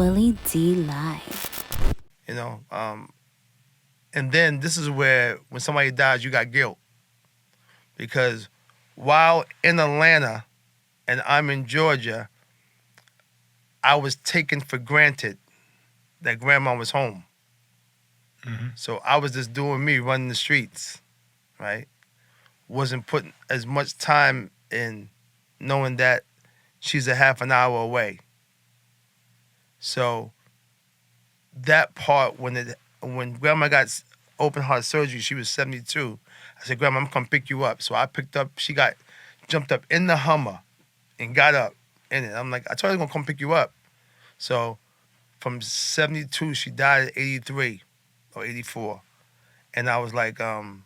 Willie D Live. You know, and then this is where when somebody dies, you got guilt. Because while in Atlanta and I'm in Georgia, I was taken for granted that grandma was home. Mm-hmm. So I was just doing me, running the streets, right? Wasn't putting as much time in knowing that she's a half an hour away. So that part, when grandma got open heart surgery, she was 72. I said, Grandma, I'm gonna come pick you up. So I picked up, she jumped up in the Hummer and got up in it. I'm like, I told her I was gonna come pick you up. So from 72, she died at 83 or 84. And I was like, in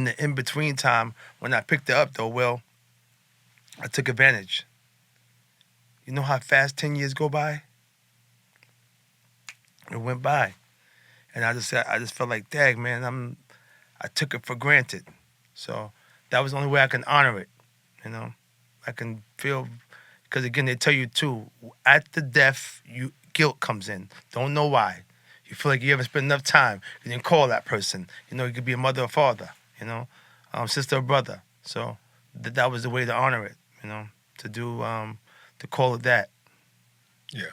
the in-between time, when I picked her up though, Will, I took advantage. You know how fast 10 years go by? It went by. And I just felt like, dang, man, I took it for granted. So that was the only way I can honor it, you know? I can feel, because again, they tell you too, at the death, guilt comes in. Don't know why. You feel like you haven't spent enough time. You didn't call that person. You know, it could be a mother or father, you know, sister or brother. So that was the way to honor it, you know, to do, to call it that. Yeah.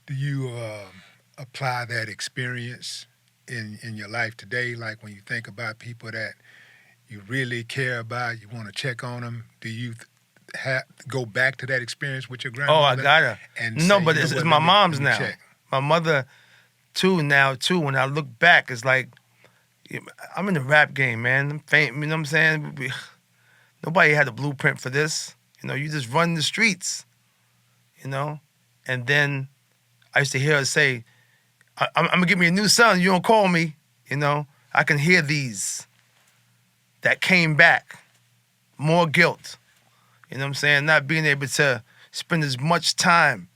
Do you apply that experience in your life today? Like when you think about people that you really care about, you want to check on them, do you go back to that experience with your grandmother? Oh, I got her. And No, say, but you know it's what, my let me mom's now. check. My mother, too, when I look back, it's like, I'm in the rap game, man. I'm famous, you know what I'm saying? Nobody had a blueprint for this. You know, you just run the streets, you know? And then I used to hear her say, I'm going to give me a new son. You don't call me, you know? I can hear these that came back. More guilt. You know what I'm saying? Not being able to spend as much time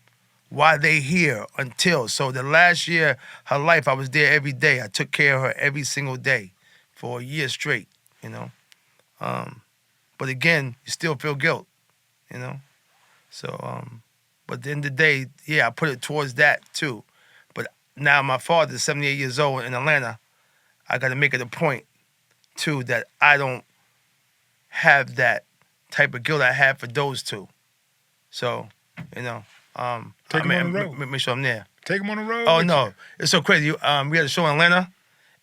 while they here until. So the last year, her life, I was there every day. I took care of her every single day for a year straight, you know? But again, you still feel guilt, you know? So, but at the end of the day, yeah, I put it towards that too. But now my father's 78 years old in Atlanta. I got to make it a point too that I don't have that type of guilt I had for those two. So, you know, Take them on the road. Make sure I'm there. Take them on the road. Oh with no, you. it's so crazy. We had a show in Atlanta,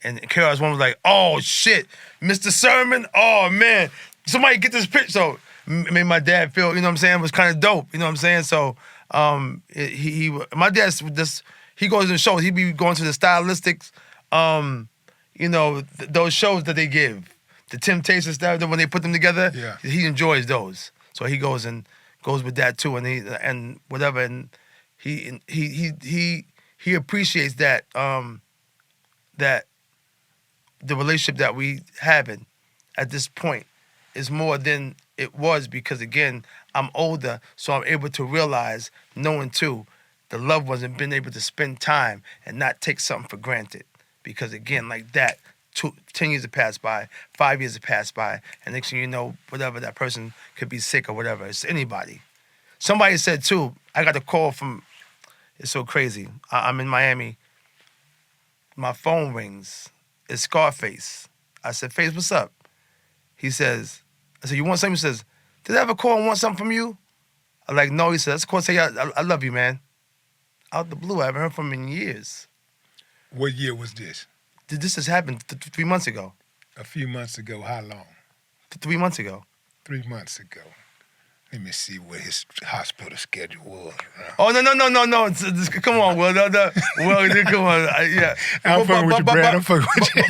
and Carol's one was like, "Oh shit, Mr. Sermon, oh man, somebody get this picture." So made my dad feel, you know what I'm saying, it was kind of dope. You know what I'm saying? So my dad's just, he goes to shows. He be going to the stylistics, you know, those shows that they give, the Temptations stuff. When they put them together, Yeah. he enjoys those. So he goes with that too, and whatever, and he appreciates that that the relationship that we having at this point is more than it was, because again, I'm older, so I'm able to realize, knowing too, the loved ones and being able to spend time and not take something for granted. Because again, like that, 10 years have passed by, 5 years have passed by, and next thing you know, whatever, that person could be sick or whatever. It's anybody. Somebody said too, I got a call from, it's so crazy. I'm in Miami. My phone rings. It's Scarface. I said, Face, what's up? He says, I said, you want something? He says, did I ever call and want something from you? I'm like, no. He said, let's call, say, I love you, man. Out the blue, I haven't heard from him in years. What year was this? This has happened 3 months ago. A few months ago. How long? 3 months ago. 3 months ago. Let me see what his hospital schedule was. Oh, no. Come on, Will. Will, come on. Yeah. I'm fucking with you, Brad. I'm fucking with you.